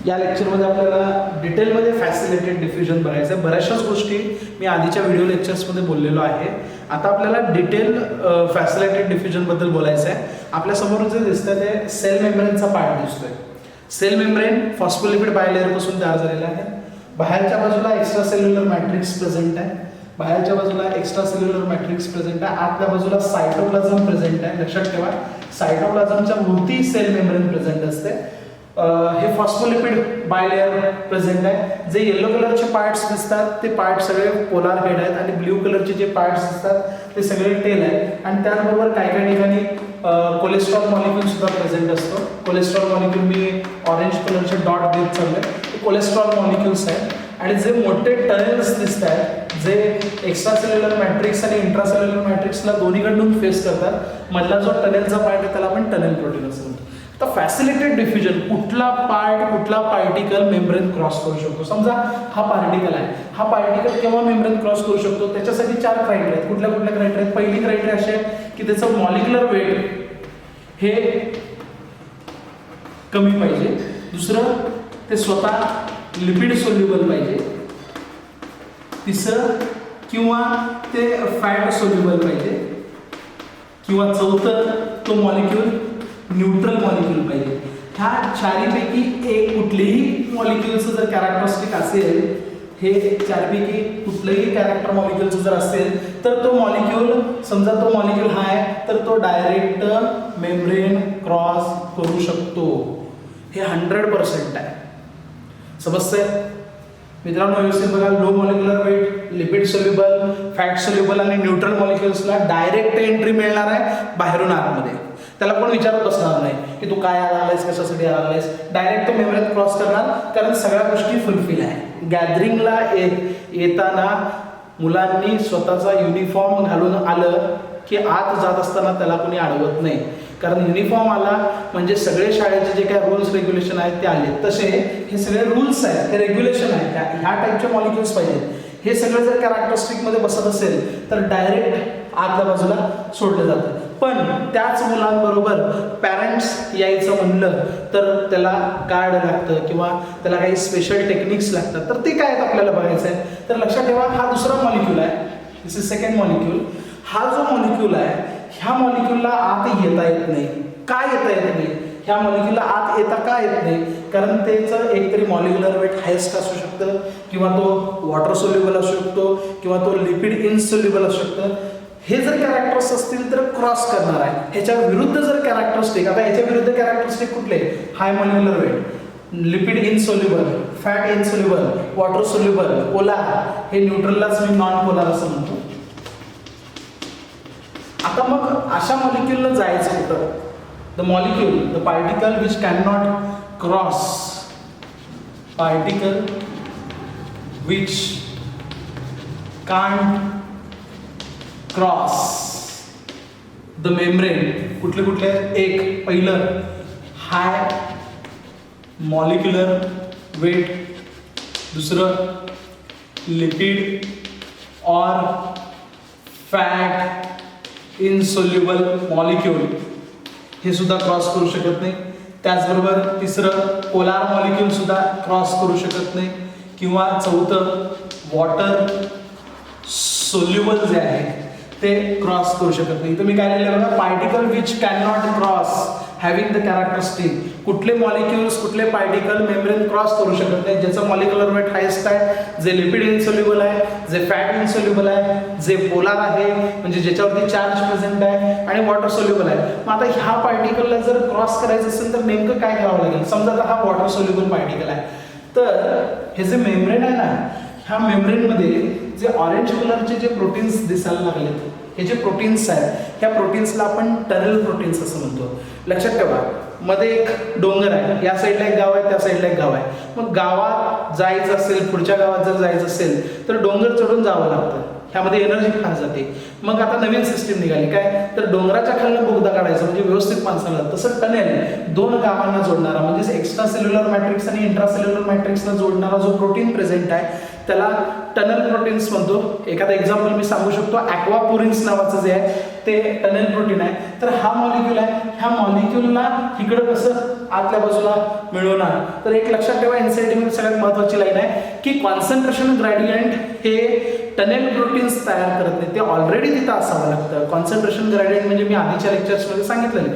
या लेक्चरमध्ये आपल्याला डिटेलमध्ये फॅसिलिटेड डिफ्युजन बघायचं आहे. बऱ्याचशाच गोष्टी मी आधीच्या व्हिडिओ लेक्चर्समध्ये बोललेलो आहे. आता आपल्याला डिटेल फॅसिलिटेड डिफ्युजनबद्दल बोलायचं आहे. आपल्यासमोर जे दिसतं ते सेल मेम्ब्रेनचा पार्ट दिसतोय. सेल मेम्ब्रेन फॉस्फोलिपिड बायलेअरपासून तयार झालेला आहे. बाहेरच्या बाजूला एक्स्ट्रा सेल्युलर मॅट्रिक्स प्रेझेंट आहे. बाहेरच्या बाजूला एक्स्ट्रा सेल्युलर मॅट्रिक्स प्रेझेंट आहे. आतल्या बाजूला सायटोप्लाझम प्रेझेंट आहे. लक्षात ठेवा, सायटोप्लाझमच्या भोवती सेल मेम्ब्रेन प्रेझेंट असते. हे फॉस्फोलिपिड बायलेअर प्रेझेंट आहे. जे येलो कलरचे पार्ट्स दिसतात ते पार्ट सगळे पोलार हेड आहेत आणि ब्ल्यू कलरचे जे पार्ट्स दिसतात ते सगळे टेल आहेत. आणि त्याचबरोबर काही काही ठिकाणी कोलेस्ट्रॉल मॉलिक्यूल सुद्धा प्रेझेंट असतो. कोलेस्ट्रॉल मॉलिक्यूल मी ऑरेंज कलरचे डॉट देत चाललोय, ते कोलेस्ट्रॉल मॉलिक्यूल्स आहेत. आणि जे मोठे टनेल्स दिसत आहेत जे एक्स्ट्रा सेल्युलर मॅट्रिक्स आणि इंट्रासेल्युलर मॅट्रिक्सला दोन्हीकडून फेस करतात, मधला जो टनेलचा पार्ट आहे त्याला आपण टनेल प्रोटीन असं म्हणतो. तर फॅसिलिटेड डिफ्युजन कुठला पार्टिकल मेम्ब्रेन क्रॉस करू शकतो. समजा हा पार्टिकल आहे, हा पार्टिकल केव्हा मेम्ब्रेन क्रॉस करू शकतो त्याच्यासाठी 4 क्रायटेरिया आहेत. कुठल्या क्रायटेरिया आहेत? पहिली क्रायटेरिया अशी आहे की त्याचं मॉलिक्युलर वेट हे कमी पाहिजे. दुसरं, ते स्वतः लिपिड सोल्युबल पाहिजे. तिसरं, किंवा ते फॅट सोल्युबल पाहिजे. किंवा चौथं, तो मॉलिक्यूल न्यूट्रल मॉलिक्यूल पाहिजे. ह्या चारीपैकी एक कुठलेही मॉलिक्यूलचं जर कॅरेक्टरिस्टिक असेल, हे चारपैकी कुठलंही कॅरेक्टर मॉलिक्यूलचं जर असेल तर तो मॉलिक्यूल, समजा तो मॉलिक्यूल हा आहे तर तो डायरेक्ट मेम्ब्रेन क्रॉस करू शकतो. हे 100% आहे. समजतंय मित्रांनो? व्यवस्थित बघा. Low molecular weight, lipid soluble, fat soluble आणि न्यूट्रल मॉलिक्युल्सला डायरेक्ट एंट्री मिळणार आहे बाहेरून आतमध्ये. त्याला कोण विचारत बसणार नाही की तू काय आलायस, कशासाठी आलायस. डायरेक्ट तो मेम्ब्रेन क्रॉस करणार, कारण सगळ्या गोष्टी फुलफिल आहे. गॅदरिंगला येताना मुलांनी स्वतःचा युनिफॉर्म घालून आलं की आत जात असताना त्याला कोणी अडवत नाही. कारण युनिफॉर्म आला म्हणजे सगळे शाळेचे जे काही रूल्स रेग्युलेशन आहेत ते आले. तसे हे सगळे रूल्स आहेत, हे रेग्युलेशन आहेत. ह्या टाईपचे मॉलिक्युल्स पाहिजेत. हे सगळं जर कॅरेक्टरिस्टिकमध्ये बसत असेल तर डायरेक्ट आतल्या बाजूला सोडलं जातं. पण त्याच मुलांबरोबर पॅरेंट्स यायचं म्हणलं तर त्याला कार्ड लागतं किंवा त्याला काही स्पेशल टेक्निक्स लागतात. तर ते काय आहेत आपल्याला बघायचं आहे. तर लक्षात ठेवा, हा दुसरा मॉलिक्यूल आहे. दिस इज सेकंड मॉलिक्यूल. हा जो मॉलिक्यूल आहे, ह्या मॉलिक्यूलला आत येता येत नाही. का येता येत नाही? ह्या मॉलिक्यूलला आत येता का येत नाही? कारण त्याचं एकतरी मॉलिक्युलर वेट हायेस्ट असू शकतं, किंवा तो वॉटर सोल्युबल असू शकतो, किंवा तो लिपिड इनसोल्युबल असू शकतं. हे जर कॅरेक्टर्स असतील तर क्रॉस करणार आहे. ह्याच्या विरुद्ध जर कॅरेक्टरिस्टिक, आता ह्याच्या विरुद्ध कॅरेक्टरिस्टिक कुठले? High molecular weight, lipid insoluble, fat insoluble, water soluble, polar. हे न्यूट्रललाच मी नॉन पोलार असं म्हणतो. आता मग अशा मॉलिक्यूलला जायचं कुठं? The molecule, the particle which can not cross, particle which can't cross the membrane. कुठले कुठले? एक, पहिलं हाय मॉलिक्युलर वेट, दुसरं लिपिड और फॅट इनसोल्युबल मॉलिक्यूल, हे सुद्धा क्रॉस करू शकत नाही. त्याचबरोबर तिसरं पोलार मॉलिक्यूल सुद्धा क्रॉस करू शकत नाही. किंवा चौथं वॉटर सोल्युबल जे आहे ते क्रॉस करू शकत नाही. तर मी काय लिहिलं बघा, particle which can not cross having the characteristic. कुठले मॉलिक्युल्स, कुठले पार्टिकल मेम्ब्रेन क्रॉस करू शकत नाही? ज्याचं मॉलिक्युलर वेट हायेस्ट आहे, जे लिपिड इनसोल्युबल आहे, जे फॅट इनसोल्युबल आहे, जे पोलार आहे म्हणजे ज्याच्यावरती चार्ज प्रेझेंट आहे, आणि वॉटर सोल्युबल आहे. मग आता ह्या पार्टिकलला जर क्रॉस करायचं असेल तर नेमकं काय करावं लागेल? समजा आता हा वॉटर सोल्युबल पार्टिकल आहे, तर हे जे मेम्ब्रेन आहे ना, ह्या मेम्ब्रेनमध्ये जे ऑरेंज कलरचे जे प्रोटीन्स दिसायला लागलेत, हे जे प्रोटीन्स आहेत, ह्या प्रोटीन्सला आपण टनल प्रोटीन्स असं म्हणतो. लक्षात ठेवा, मध्ये एक डोंगर आहे, या साईडला एक गाव आहे, त्या साईडला एक गाव आहे. मग गावात जायचं असेल, पुढच्या गावात जर जायचं असेल तर डोंगर चढून जावं लागतं. ह्यामध्ये एनर्जी फार जाते. मग आता नवीन सिस्टीम निघाली काय, तर डोंगराच्या खालनं बोगदा काढायचा म्हणजे व्यवस्थित माणसाला. तसं टनेल 2 गावांना जोडणारा, म्हणजे एक्स्ट्रा सेल्युलर मॅट्रिक्स आणि इंट्रासेल्युलर मॅट्रिक्सला जोडणारा जो प्रोटीन प्रेझेंट आहे त्याला टनल प्रोटीन्स म्हणतो. एखादा एक्झाम्पल मी सांगू शकतो, ॲक्वापोरिन्स नावाचं जे आहे ते टनल प्रोटीन आहे. तर हा मॉलिक्यूल आहे, ह्या मॉलिक्यूलला इकडं कसं आतल्या बाजूला मिळवणार. तर एक लक्षात ठेवा, NCERT मध्ये सगळ्यात महत्त्वाची लाईन आहे की कॉन्सन्ट्रेशन ग्रेडियंट हे टनेल प्रोटीन्स तयार करत नाही, ते ऑलरेडी तिथं असावं लागतं. कॉन्सन्ट्रेशन ग्रेडियंट म्हणजे मी आधीच्या लेक्चर्समध्ये सांगितलेलं.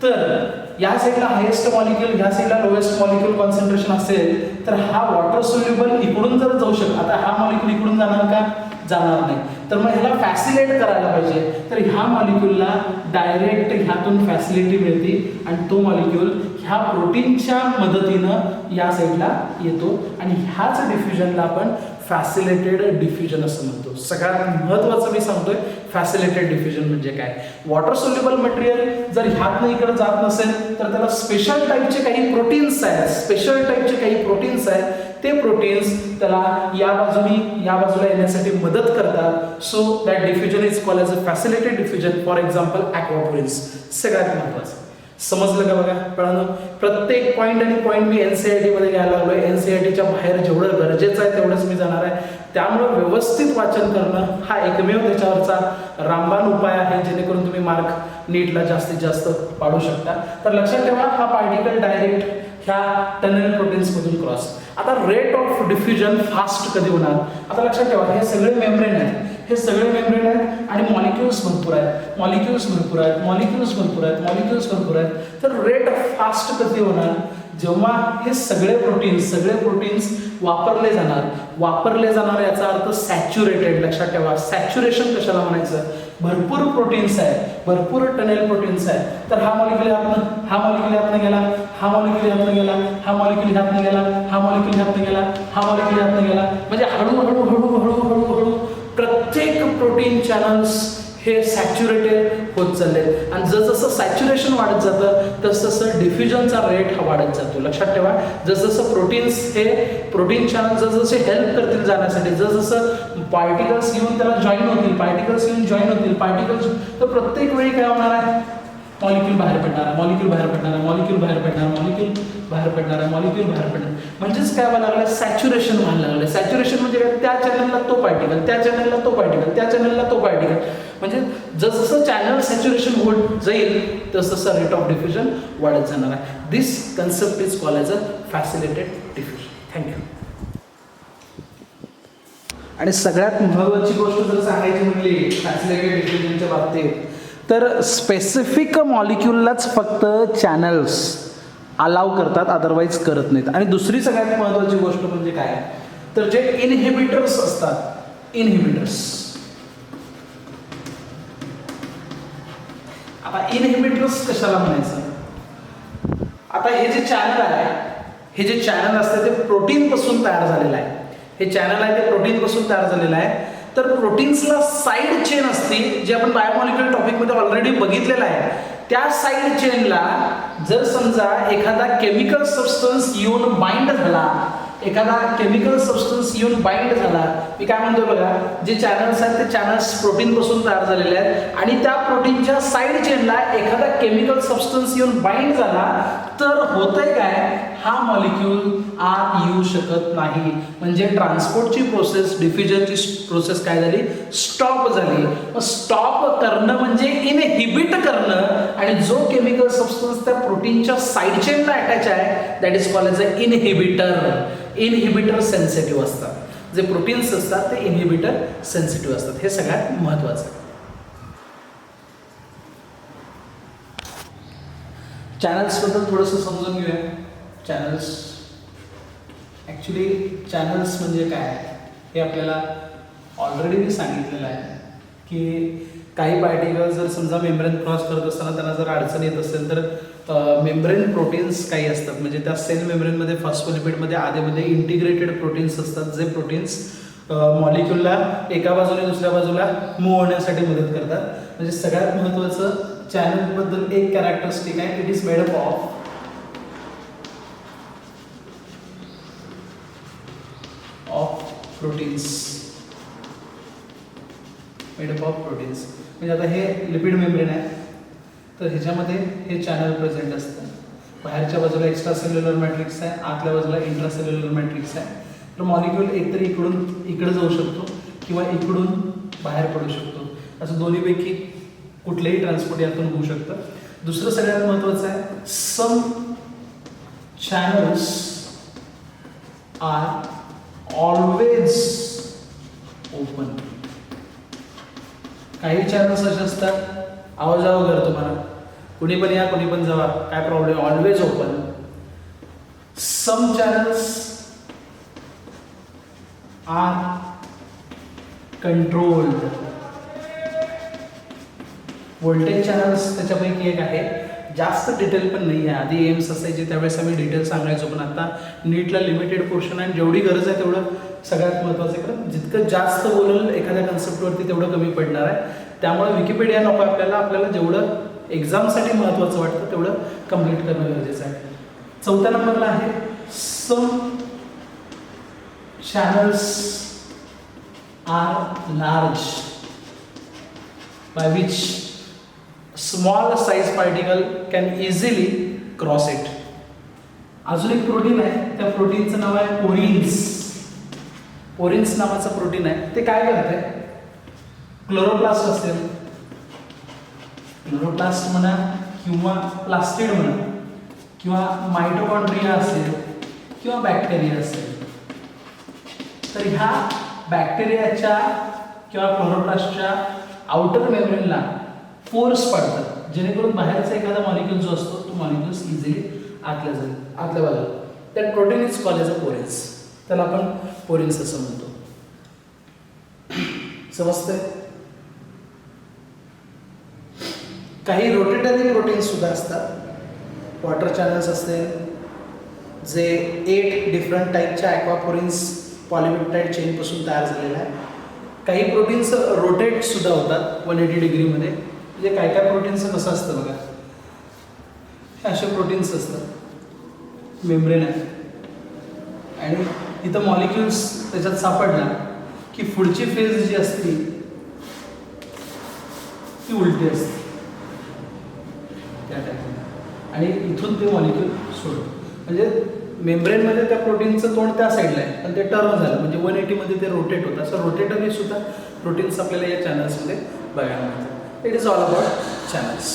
तर या साईडला हायेस्ट मॉलिक्यूल, ह्या साईडला लोएस्ट मॉलिक्यूल कॉन्सन्ट्रेशन असेल तर हा वॉटर सोल्युबल इकडून जर जाऊ शकतो. आता हा मॉलिक्यूल इकडून जाणार का? जाणार नाही. तर मग ह्याला फॅसिलेट करायला पाहिजे. तर ह्या मॉलिक्यूलला डायरेक्ट ह्यातून फॅसिलिटी मिळते आणि तो मॉलिक्यूल ह्या प्रोटीनच्या मदतीनं या साईडला येतो आणि ह्याच डिफ्युजनला आपण फॅसिलिटेड डिफ्युजन असं म्हणतो. सगळ्यात महत्त्वाचं मी सांगतोय, फॅसिलिटेड डिफ्युजन म्हणजे काय. वॉटर सोल्युबल मटेरियल जर ह्यातनं इकडे जात नसेल तर त्याला स्पेशल टाईपचे काही प्रोटीन्स आहेत, स्पेशल टाईपचे काही प्रोटीन्स आहेत. ते प्रोटीन्स त्याला या बाजूला येण्यासाठी मदत करतात. So that diffusion is called as a facilitated diffusion. For example aquaporins. सगळ्यात महत्त्वाचं समजलं का बघा कळलं. प्रत्येक पॉईंट आणि पॉईंट मी NCERT मध्ये घ्यायला लागलोय. NCERTच्या बाहेर जेवढं गरजेचं आहे तेवढंच मी जाणार आहे. त्यामुळं व्यवस्थित वाचन करणं हा एकमेव त्याच्यावरचा रामबाण उपाय आहे, जेणेकरून तुम्ही मार्क नीटला जास्तीत जास्त पाडू शकता. तर लक्षात ठेवा, हा पार्टिकल डायरेक्ट ह्या टनेल प्रोटीन्स मधून क्रॉस. आता रेट ऑफ डिफ्युजन फास्ट कधी होणार? आता लक्षात ठेवा, हे सगळे मेम्ब्रेन आहेत, हे सगळे मेम्ब्रेन आहेत आणि मॉलिक्युल्स भरपूर आहेत, मॉलिक्युल्स भरपूर आहेत, मॉलिक्युल्स भरपूर आहेत, मॉलिक्युल्स भरपूर आहेत. तर रेट फास्ट कधी होणार? जेव्हा हे सगळे प्रोटीन्स वापरले जाणार याचा अर्थ सॅच्युरेटेड. लक्षात ठेवा, सॅच्युरेशन कशाला म्हणायचं? भरपूर प्रोटीन्स आहेत, भरपूर टनेल प्रोटीन्स आहेत. तर हा मॉलिक्यूल ह्यातनं गेला, हा मॉलिक्यूल ह्यातनं गेला, हा मॉलिक्यूल ह्यातनं गेला, हा मॉलिक्यूल ह्यातनं गेला, हा मॉलिक्यूल ह्यातनं गेला. म्हणजे हळूहळू प्रत्येक प्रोटीन चॅनल्स हे सॅच्युरेटेड होत चालले. आणि जसं सॅच्युरेशन वाढत जातं तसं डिफ्युजनचा रेट हा वाढत जातो. लक्षात ठेवा, जसं प्रोटीन्स हे प्रोटीन चॅनल जसं हेल्प करतील जाण्यासाठी, जसं पार्टिकल्स येऊन त्याला जॉईन होतील, पार्टिकल्स तर प्रत्येक वेळी काय होणार आहे? मॉलिक्यूल बाहेर पडणार, म्हणजेच काय व्हायला लागलं? सॅच्युरेशन व्हायला लागलं. सॅच्युरेशन म्हणजे काय? त्या चॅनलला तो पार्टिकल, त्या चॅनलला तो पार्टिकल, त्या चॅनलला तो पार्टिकल. म्हणजे जसं चॅनल सॅच्युरेशन होत जाईल तसं रेट ऑफ डिफ्युजन वाढत जाणार आहे. This concept is called as a facilitated diffusion. Thank you. आणि सगळ्यात महत्त्वाची गोष्ट जर सांगायची म्हणली फॅसिलिटेड डिफ्युजनच्या बाबतीत, तर स्पेसिफिक मॉलिक्यूललाच फक्त चॅनल्स अलाव करतात, अदरवाईज करत नाहीत. आणि दुसरी सगळ्यात महत्त्वाची गोष्ट म्हणजे काय? तर जे इनहिबिटर्स असतात, आता इनहिबिटर्स कशाला म्हणायचं? आता हे जे चॅनल आहे, हे जे चॅनल असते ते प्रोटीन पासून तयार झालेलं आहे. हे चॅनल आहे ते प्रोटीन पासून तयार झालेलं आहे. तर प्रोटीन्सला साईड चेन असते, जे आपण बायोमॉलिक्युलर टॉपिकमध्ये ऑलरेडी बघितलेलं आहे. त्या साईड चेनला जर समजा एखादा केमिकल सबस्टन्स येऊन बाइंड झाला, मी काय म्हणतोय बघा, जे चॅनल्स आहेत ते चॅनल्स प्रोटीन पासून तयार झालेले आहेत आणि त्या प्रोटीनच्या साईड चेनला एखादा केमिकल सबस्टन्स येऊन बाइंड झाला तर होतंय काय? हा मॉलिक्यूल आत येऊ शकत नाही. म्हणजे ट्रान्सपोर्टची प्रोसेस, डिफ्युजनची प्रोसेस काय झाली? स्टॉप झाली. स्टॉप करणं म्हणजे इनहिबिट करणं. आणि जो केमिकल सबस्टन्स त्या प्रोटीनच्या साईड चेनला अटॅच आहे that is called as a inhibitor. Inhibitor sensitive असतात. जे प्रोटीन्स असतात ते इनहिबिटर सेन्सिटिव्ह असतात. हे सगळ्यात महत्त्वाचं आहे. चॅनल्स बद्दल थोडंसं समजून घेऊया. चॅनल्स म्हणजे काय हे आपल्याला ऑलरेडी मी सांगितलेलं आहे की काही पार्टिकल जर समजा मेम्ब्रेन क्रॉस करत असताना त्यांना जर अडचण येत असेल तर मेम्ब्रेन प्रोटीन्स काही असतात, म्हणजे त्या सेल मेम्ब्रेनमध्ये फॉस्फोलिपिडमध्ये आधीमध्ये इंटिग्रेटेड प्रोटीन्स असतात, जे प्रोटीन्स मॉलिक्यूलला एका बाजूने दुसऱ्या बाजूला मूव्ह होण्यासाठी मदत करतात. म्हणजे सगळ्यात महत्त्वाचं चॅनलबद्दल एक कॅरेक्टरिस्टिक आहे, it is made up of proteins. म्हणजे आता हे लिपिड मेम्ब्रेन आहे, तर ह्याच्यामध्ये हे चॅनल प्रेझेंट असतं. बाहेरच्या बाजूला एक्स्ट्रा सेल्युलर मॅट्रिक्स आहे, आतल्या बाजूला इंट्रासेल्युलर मॅट्रिक्स आहे. तर मॉलिक्यूल एकतरी इकडून इकडे जाऊ शकतो किंवा इकडून बाहेर पडू शकतो. असं दोन्हीपैकी कुठलेही ट्रान्सपोर्ट यातून होऊ शकतं. दुसरं सगळ्यात महत्त्वाचं आहे, सम channels are always open. काही चॅनल्स असे असतात आवाज वगैरे तुम्हाला कुणी पण या कुणी पण जावा काय problem, always open. Some channels are controlled. Voltage channels त्याच्यापैकी एक आहे. जास्त डिटेल पण नाही आहे. आधी एम्स असायचे त्यावेळेस आम्ही डिटेल सांगायचो, पण आता नीटला लिमिटेड पोर्शन आहे. जेवढी गरज आहे तेवढं सगळ्यात महत्त्वाचं आहे. कारण जितकं जास्त बोलल एखाद्या कन्सेप्टवरती तेवढं कमी पडणार आहे. त्यामुळे विकिपीडिया नको आपल्याला जेवढं एक्झामसाठी महत्त्वाचं वाटतं तेवढं कम्प्लीट करणं गरजेचं आहे. चौथ्या नंबरला आहे some channels are large by which small size particle can easily cross it. अजून एक प्रोटीन आहे, त्या प्रोटीनचं नाव आहे पोरिन्स. पोरिन्स नावाचं प्रोटीन आहे. ते काय करते, क्लोरोप्लास्ट असेल, क्लोरोप्लास्ट म्हणा किंवा प्लास्टिड म्हणा किंवा मायटोकॉन्ड्रिया असेल किंवा बॅक्टेरिया असेल, तर ह्या बॅक्टेरियाच्या किंवा क्लोरोप्लास्टच्या आउटर मेम्ब्रेनला फोर्स पडतात, जेणेकरून बाहेरचा एखादा मॉलिक्यूल जो असतो तो मॉलिक्यूल्स इझिली आतल्या बाजूला. That protein is called as a porins. त्याला आपण पोरिन्स असं म्हणतो. समजतंय? काही रोटेटरी प्रोटीन्स सुद्धा असतात. वॉटर चॅनल्स असते जे 8 डिफरंट टाईपच्या ॲक्वापोरिन्स पॉलिपेप्टाइड चेनपासून तयार झालेला आहे. काही प्रोटीन्स रोटेट सुद्धा होतात 180 डिग्रीमध्ये. म्हणजे काय काय प्रोटीन्सचं कसं असतं बघा, हे असे प्रोटीन्स असतात, मेम्ब्रेन आहे आणि इथं मॉलिक्युल्स त्याच्यात सापडला की पुढची फेज जी असते ती उलटी असते त्या टाईपमध्ये, आणि इथून ते मॉलिक्यूल सोडतो. म्हणजे मेम्ब्रेनमध्ये त्या प्रोटीनचं तोंड त्या साईडला आहे पण ते टर्न झालं म्हणजे 180मध्ये ते रोटेट होतं. असं रोटेटरी सुद्धा प्रोटीन्स आपल्याला या चॅनल्समध्ये बघायला मिळतात. It is all about channels.